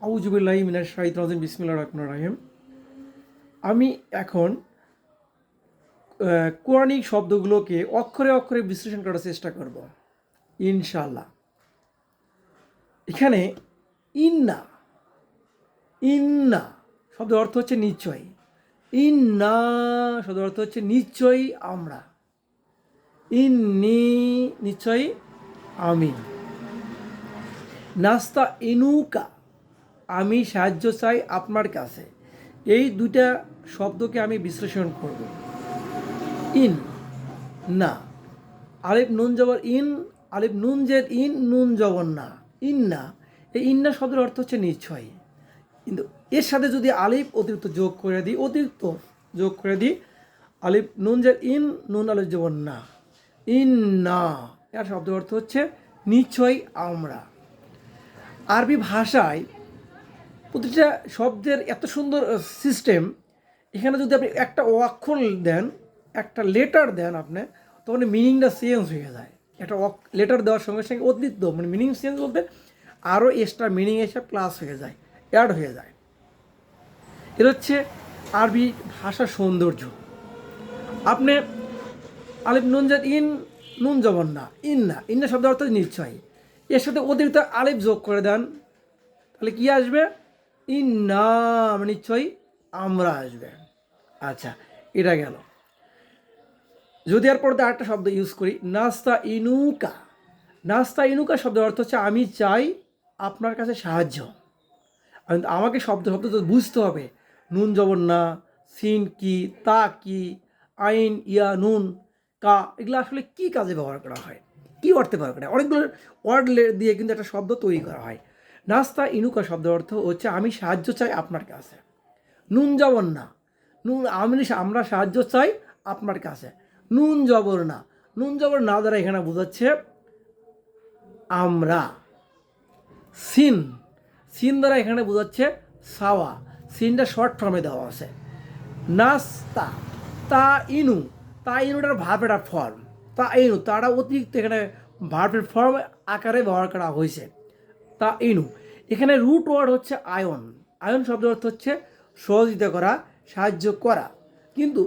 আউযুবিল্লাহি মিনাশ শাইতানির রাজিম বিসমিল্লাহির রহমানির রহিম। আমি এখন কোরআনিক শব্দগুলোকে অক্ষরে অক্ষরে বিশ্লেষণ করার চেষ্টা করব ইনশাআল্লাহ। এখানে ইন্না ইন্না শব্দের অর্থ হচ্ছে নিশ্চয়ই। ইন্না শব্দের অর্থ হচ্ছে নিশ্চয়ই আমরা। ইন্নি নিশ্চয়ই আমি। নাস্তা ইনুকা আমি সাহায্য চাই আপনার কাছে। এই দুইটা শব্দকে আমি বিশ্লেষণ করব। ইন না, আলিফ নুন জবর ইন, আলিফ নুন জের ইন, নুন জবর না, ইন না। এই ইন্না শব্দের অর্থ হচ্ছে নিশ্চয়ই, কিন্তু এর সাথে যদি আলিফ অতিরিক্ত যোগ করে দিই আলিফ নুন জের ইন, নুন আলিফ জবর না, ইন না, এর শব্দের অর্থ হচ্ছে নিশ্চয়ই আমরা। আরবি ভাষায় প্রতিটা শব্দের এত সুন্দর সিস্টেম। এখানে যদি আপনি একটা অক্ষর দেন, একটা লেটার দেন আপনি, তখন মিনিংটা চেঞ্জ হয়ে যায়। একটা লেটার দেওয়ার সঙ্গে সঙ্গে অতিরিক্ত মিনিং চেঞ্জ বলতে আরও এক্সট্রা মিনিং এসে প্লাস হয়ে যায়, অ্যাড হয়ে যায়। এটা হচ্ছে আরবি ভাষার সৌন্দর্য। আপনি আলিফ নুন জের ইন, নুন জবর না, ইন্না শব্দের অর্থ নিশ্চয়ই। এর সাথে অতিরিক্ত আলিফ যোগ করে দেন, তাহলে কি আসবে? ইন্না নিশ্চয়ই আমরা আসবে। আচ্ছা, এটা গেল। যদি এর পরে আরেকটা শব্দ ইউজ করি, নাস্তা ইনুকা। নাস্তা ইনুকা শব্দের অর্থ হচ্ছে আমি চাই আপনার কাছে সাহায্য। আমাকে শব্দ তো বুঝতে হবে। নুন জবর না, সিন কি, তা কি, আইন, ইয়া, নুন, কা, এগুলো আসলে কী কাজে ব্যবহার করা হয়, কী অর্থে ব্যবহার করা হয়? অনেকগুলো ওয়ার্ড দিয়ে কিন্তু একটা শব্দ তৈরি করা হয়। নাস্তা ইনুকা শব্দের অর্থ হচ্ছে আমি সাহায্য চাই আপনার কাছে। নুন জবর না, আমরা সাহায্য চাই আপনার কাছে। নুন জবর না, নুন জবর না দ্বারা এখানে বোঝাচ্ছে আমরা। সিন দ্বারা এখানে বোঝাচ্ছে সাওয়া। সিনটা শর্ট ফর্মে দেওয়া আছে। নাস্তা, ইনুটার ভার্বের ফর্ম। তারা অতিরিক্ত এখানে ভার্বের ফর্ম আকারে ব্যবহার করা হয়েছে। তা ইনু এখানে রুট ওয়ার্ড হচ্ছে আয়ন শব্দের অর্থ হচ্ছে সহযোগিতা করা, সাহায্য করা। কিন্তু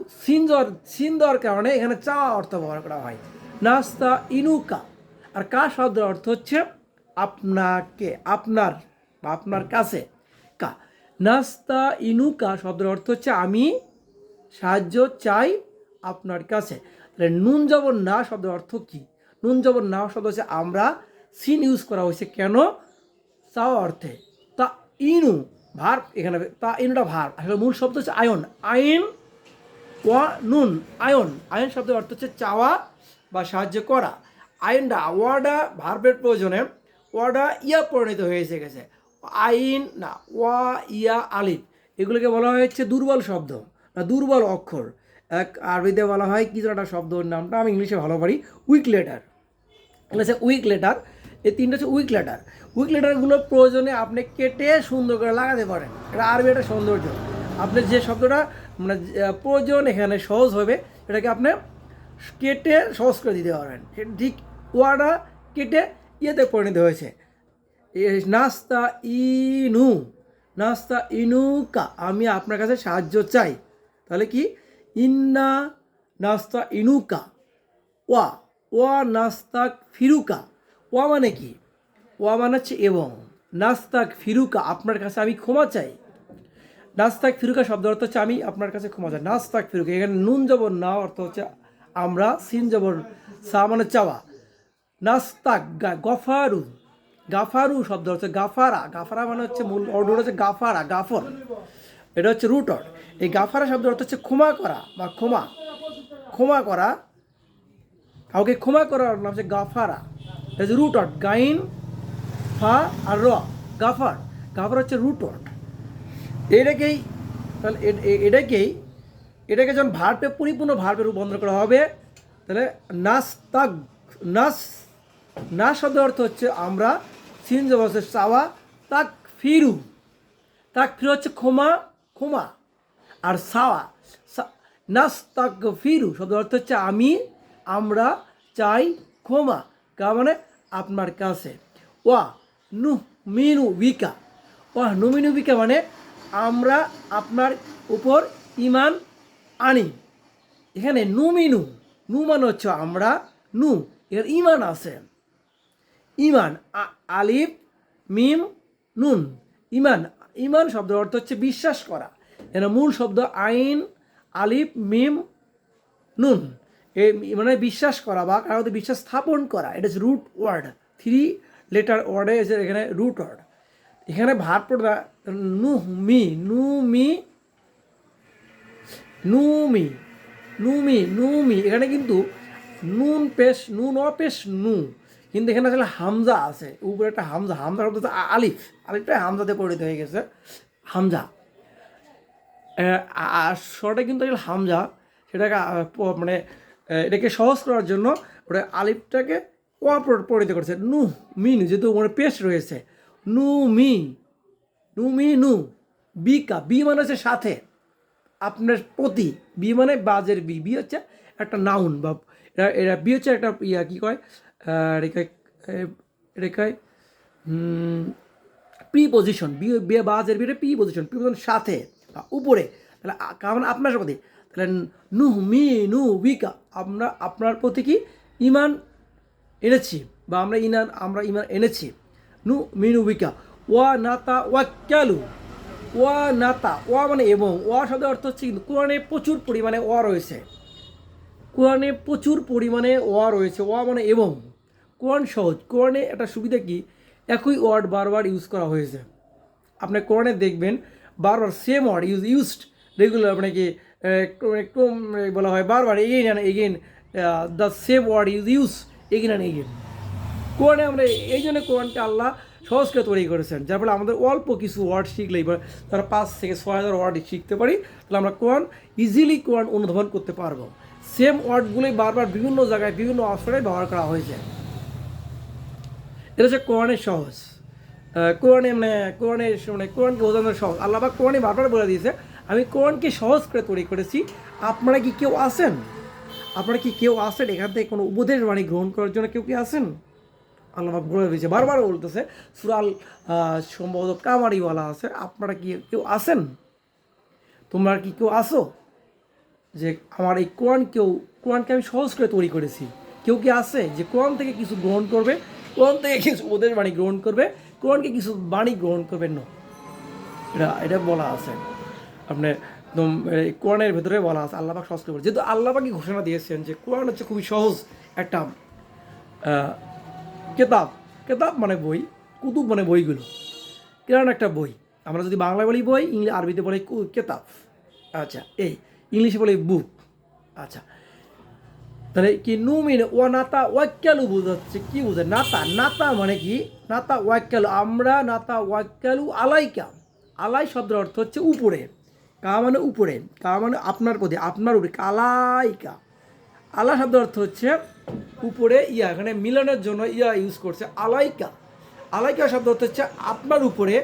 সিন দেওয়ার কারণে এখানে চাওয়া অর্থ ব্যবহার করা হয়। নাস্তা ইনুকা। আর কা শব্দের অর্থ হচ্ছে আপনাকে, আপনার কাছে। কা নাস্তা ইনুকা শব্দের অর্থ হচ্ছে আমি সাহায্য চাই আপনার কাছে। তাহলে নুন জবর না শব্দের অর্থ কি? নুন জবর না শব্দ হচ্ছে আমরা। সিন ইউজ করা হয়েছে কেন? চাওয়া অর্থে। তা ইনু ভার্ব, এখানে তা ইনুটা ভার্ব, আসলে মূল শব্দ হচ্ছে আইন ওয়া নুন। আয়ন শব্দের অর্থ হচ্ছে চাওয়া বা সাহায্য করা। আইনটা ওয়াডা ভার্বের প্রয়োজনে ওয়াডা ইয়া পরিণত হয়েছে গেছে। আইন না, ওয়া ইয়া আলিফ, এগুলোকে বলা হয়েছে দুর্বল শব্দ না দুর্বল অক্ষর। এক আরবিতে বলা হয় কি একটা শব্দর নামটা আমি ইংলিশে ভালো পারি, উইক লেটার। হচ্ছে উইক লেটার। এই তিনটা হচ্ছে উইক লেটার। উইক লেটারগুলো প্রয়োজনে আপনি কেটে সুন্দর করে লাগাতে পারেন। এটা আরবি একটা সৌন্দর্য। আপনি যে শব্দটা প্রয়োজন এখানে সহজ হবে, এটাকে আপনি কেটে সহজ করে দিতে পারবেন। ঠিক ওয়াটা কেটে ইয়েতে পরিণত হয়েছে। নাস্তা ইনুকা আমি আপনার কাছে সাহায্য চাই। তাহলে কি? ইন্না নাস্তা ইনুকা ওয়া নাস্তাক ফিরুকা। ওয়া মানে কি? ওয়া মানে হচ্ছে এবং। নাস্তাক ফিরুকা আপনার কাছে আমি ক্ষমা চাই। নাস্তাক ফিরুকা শব্দ অর্থ হচ্ছে আমি আপনার কাছে ক্ষমা চাই। নাস্তাক ফিরুকা, এখানে নুন জবর না অর্থ হচ্ছে আমরা, সিন জবর সা মানে চাওয়া। নাস্তাক গাফারু শব্দ হচ্ছে গাফারা মানে হচ্ছে মূল অর্ডার হচ্ছে গাফর, এটা হচ্ছে রুট অর্ড। এই গাফারা শব্দ অর্থ হচ্ছে ক্ষমা করা বা ক্ষমা করা। কাউকে ক্ষমা করার নাম হচ্ছে গাফারা। এটা হচ্ছে রুট অর্ড, গাইন ফা আর র, গাফার হচ্ছে রুট অর্ড। এটাকে যখন ভার্বে পরিপূর্ণ ভার্বে রূপান্তর করা হবে, তাহলে না শব্দ অর্থ হচ্ছে আমরা, সিন জবর হচ্ছে চাওয়া, তাক ফিরু হচ্ছে ক্ষমা। আর সাওয়া নাস্তাক ফিরু শব্দ অর্থ হচ্ছে আমরা চাই ক্ষমা, কা মানে আপনার কাছে। ওয়া নু মিনু বিকা, নুমিনুবিকা মানে আমরা আপনার উপর ইমান আনি। এখানে নুমিনু, নু মানে হচ্ছে আমরা, নু এর ইমান আছে, ইমান আলিফ মিম নুন, ইমান। ইমান শব্দের অর্থ হচ্ছে বিশ্বাস করা। এর মূল শব্দ আইন আলিফ মিম নুন, এই মানে বিশ্বাস করা বা কারোর বিশ্বাস স্থাপন করা। এটা হচ্ছে রুট ওয়ার্ড, 3 লেটার ওয়ার্ডে এসে এখানে রুট ওয়ার্ড। এখানে ভার পড়বে নুমি, নুমি নুমি নুমি নুমি। এখানে কিন্তু নুন পেশ, নুন অপেশ নু, কিন্তু এখানে আসলে হামজা আছে, উপরে একটা হামজা, হামজা শব্দ আলিফ, আলিফটা হামজাতে পরিণত হয়ে গেছে, হামজা। আর শর্টে কিন্তু আসলে হামজা, সেটাকে মানে এটাকে সহজ করার জন্য ওটা আলিফটাকে পরিণত করেছে নু মিন, যেহেতু মানে পেশ রয়েছে। নু মি, নু মি নু বিকা, বি মানে হচ্ছে সাথে, আপনার প্রতি, বি মানে বাজের বি, বি হচ্ছে একটা নাউন বা এটা বি হচ্ছে একটা ইয়া কী কয় রেখায় প্রিপোজিশন, বি বাজের বিটা প্রিপোজিশন, প্রিপোজিশন সাথে বা উপরে। তাহলে কারণ আপনার প্রতি, তাহলে নু মি নু বিকা, আমরা আপনার প্রতি কি ইমান এনেছি বা আমরা ইমান এনেছি। নু মিনু বিকা ওয়া নাতা ওয়াক্কালু, ওয়া নাতা, ওয়া মানে এবং, ওয়া শব্দের অর্থ হচ্ছে কিন্তু কোরআনে প্রচুর পরিমাণে ওয়া রয়েছে, কোরআনে প্রচুর পরিমাণে ওয়া রয়েছে, ওয়া মানে এবং। কোরআন সহজ, কোরআনে একটা সুবিধা কি, একই ওয়ার্ড বারবার ইউজ করা হয়েছে। আপনি কোরআনে দেখবেন বারবার সেম ওয়ার্ড ইউজড রেগুলার, মানে কি বলা হয় বারবার again and again, the same word use again and again. কোরআনে আমরা এই জন্য কোরআনকে আল্লাহ সহজ করে তৈরি করেছেন, যার ফলে আমাদের অল্প কিছু ওয়ার্ড শিখলেই বা তারা 5 থেকে 6,000 ওয়ার্ড শিখতে পারি, তাহলে আমরা কোরআন ইজিলি কোরআন অনুধাবন করতে পারবো। সেম ওয়ার্ডগুলোই বারবার বিভিন্ন জায়গায় বিভিন্ন অবসরে ব্যবহার করা হয়েছে। এটা হচ্ছে কোরআনের সহজ। কোরআনকে বোঝানোর সহজ। আল্লাহ পাক কোরআনে বারবার বলে দিয়েছে আমি কোরআনকে সহজ করে তৈরি করেছি। আপনারা কি কেউ আছেন? আপনারা কি কেউ আছেন এখান থেকে কোনো উপদেশ বাণী গ্রহণ করার জন্য? কেউ কি আছেন? আল্লাহ পাক বলে দিয়েছে, বারবার বলতেছে, সুরাল সম্ভবত কামারিওয়ালা আছে, আপনারা কি কেউ আছেন? তোমরা কি কেউ আসো যে আমার এই কোরআনকে আমি সহজ করে তৈরি করেছি? কেউ কি আছে যে কোরআন থেকে কিছু গ্রহণ করবে, কোরআন থেকে কিছু উপদেশ বাণী গ্রহণ করবে, কোরআনকে কিছু বাণী গ্রহণ করবেন না? এটা বলা আছে আপনার কোরআনের ভেতরে বলা আছে, আল্লাহ পাক সহজ করে, যেহেতু আল্লাহ পাকই ঘোষণা দিয়েছেন যে কোরআন হচ্ছে খুবই সহজ একটা কেতাব মানে বই, কুতুব মানে বইগুলো, কোরআন একটা বই। আমরা যদি বাংলা বলি বই, আরবিতে বলি কেতাব, আচ্ছা, এই ইংলিশে বলি বুক। আচ্ছা, তাহলে কি নুমিন ওয়া নাতা ওয়াক্কালু বোঝাচ্ছে, কি বোঝায়? নাতা মানে কি? নাতা ওয়াক্কালু, আমরা নাতা ওয়াক্কালু আলাইকা। আলাই শব্দের অর্থ হচ্ছে উপরে, কা মানে উপরে, কা মানে আপনার প্রতি, আপনার উপরে, কালাইকা। আলা শব্দের অর্থ হচ্ছে উপরে, ইয়া এখানে মিলনের জন্য ইয়া ইউজ করছে, আলাইকা। আলাইকা শব্দ অর্থ হচ্ছে আপনার উপরে,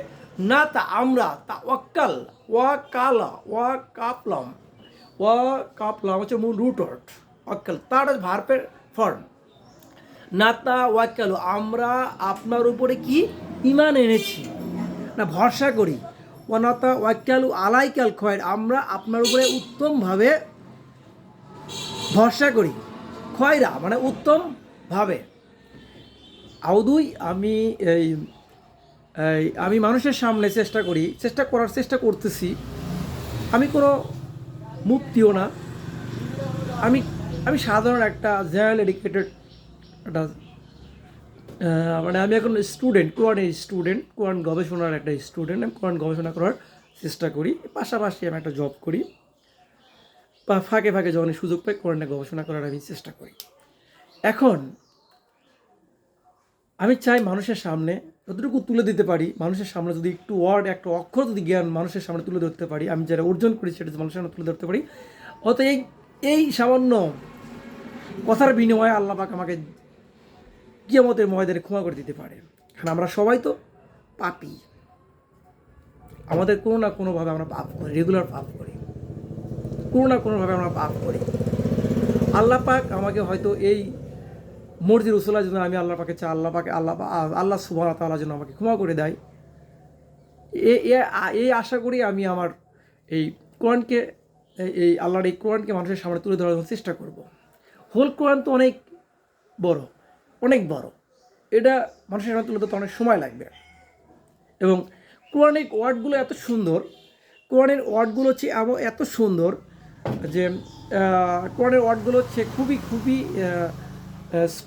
না তা আমরা, তা ওয়াক্কাল, ওয়া কালা, ওয়া কাপলাম হচ্ছে মূল রুট ওয়ার্ড ওয়াক্কাল, তার ভার্বের ফর্ম। নাতা ওয়াক্কালু, আমরা আপনার উপরে কি ইমান এনেছি না ভরসা করি। ওয়ানাতা ওয়াক্কালু আলাইকাল খয়ের, আমরা আপনার উপরে উত্তমভাবে ভরসা করি। খয়রা মানে উত্তমভাবে। আউদুই আমি মানুষের সামনে চেষ্টা করতেছি, আমি কোনো মুক্তিও না, আমি সাধারণ একটা জেনারেল এডুকেটেড একটা মানে আমি এখন কোরআন গবেষণার একটা স্টুডেন্ট। আমি কোরআন গবেষণা করার চেষ্টা করি, পাশাপাশি আমি একটা জব করি, বা ফাঁকে যখন সুযোগ পাই কোরআনে গবেষণা করার আমি চেষ্টা করি। এখন আমি চাই মানুষের সামনে যতটুকু তুলে দিতে পারি, মানুষের সামনে যদি একটু ওয়ার্ড, একটা অক্ষর যদি জ্ঞান মানুষের সামনে তুলে ধরতে পারি, আমি যারা অর্জন করি সেটা মানুষের সামনে তুলে ধরতে পারি, অত এই সামান্য কথার বিনিময়ে আল্লাহ পাক আমাকে কিয়ামতের ময়দানে ক্ষমা করে দিতে পারে। কারণ আমরা সবাই তো পাপী, আমাদের কোনো না কোনোভাবে আমরা পাপ করি, রেগুলার পাপ করি, কোনো না কোনোভাবে আমরা পাপ করি। আল্লাহ পাক আমাকে হয়তো এই মর্জি রসুল্লাহ জন্য আমি আল্লাহ পাকে চাই, আল্লাহ সুবহানাহু ওয়া তাআলা যেন আমাকে ক্ষমা করে দেয়, এই আশা করি আমি আমার এই কোরআনকে এই আল্লাহর এই কোরআনকে মানুষের সামনে তুলে ধরার চেষ্টা করব। হোল কোরআন তো অনেক বড়, অনেক বড়, এটা মানুষের সামনে তুলে ধরতে অনেক সময় লাগবে। এবং কোরআনের ওয়ার্ডগুলো এত সুন্দর, কোরআনের ওয়ার্ডগুলো হচ্ছে এত সুন্দর যে কোরআনের ওয়ার্ডগুলো হচ্ছে খুবই খুবই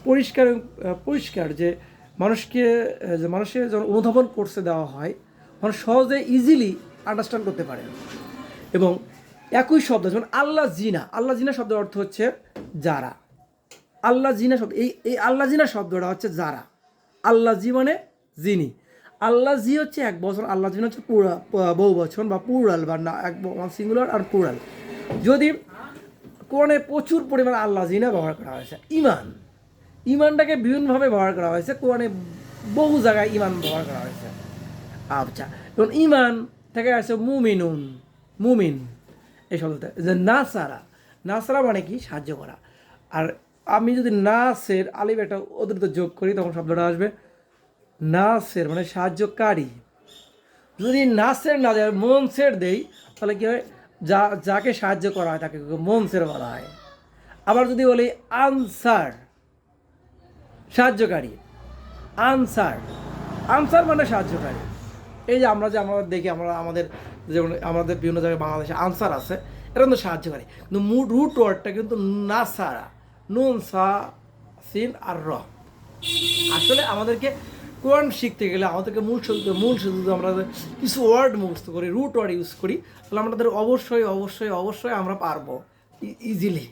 পরিষ্কার পরিষ্কার, যে মানুষের যখন অনুধাবন করতে দেওয়া হয়, মানুষ সহজে ইজিলি আন্ডারস্ট্যান্ড করতে পারে। এবং একই শব্দ, যেমন আল্লাহ জিনা শব্দের অর্থ হচ্ছে যারা। আল্লাহ জিনা শব্দ, এই আল্লাহ জিনা শব্দটা হচ্ছে যারা। আল্লাহ জি মানে যিনি, আল্লাহ জি হচ্ছে এক বছর, আল্লাহ জিনা হচ্ছে বহু বচন বা প্লুরাল, বা না এক সিঙ্গুলার আর প্লুরাল। যদি কোরআনে প্রচুর পরিমাণে আল্লাহ জিনা ব্যবহার করা হয়েছে। ইমানটাকে বিভিন্নভাবে ব্যবহার করা হয়েছে, কোরআনে বহু জায়গায় ইমান ব্যবহার করা হয়েছে। আচ্ছা, এবং ইমান থেকে আছে মুমিন এই শব্দটা। যে নাসারা মানে কি? সাহায্য করা। আর আমি যদি নাসের আলিফ একটা অতিরিক্ত যোগ করি, তখন শব্দটা আসবে নাসের মানে সাহায্যকারী। যদি নাসের না যায় মনসের দেই, তাহলে কী হয়? যাকে সাহায্য করা হয় তাকে মনসের বলা হয়। আবার যদি বলি আনসার, সাহায্যকারী, আনসার মানে সাহায্যকারী। এই যে আমরা দেখি, যেমন আমাদের বিভিন্ন জায়গায় বাংলাদেশে আনসার আছে, এটা কিন্তু সাহায্যকারী। কিন্তু রুট ওয়ার্ডটা কিন্তু নাসারা, নুন সা সিন আর র। আসলে আমাদেরকে কোরআন শিখতে গেলে আমাদেরকে মূল শুধু আমরা কিছু ওয়ার্ড মুখস্থ করি, রুট ওয়ার্ড ইউজ করি, তাহলে আমাদের অবশ্যই আমরা পারবো ইজিলি।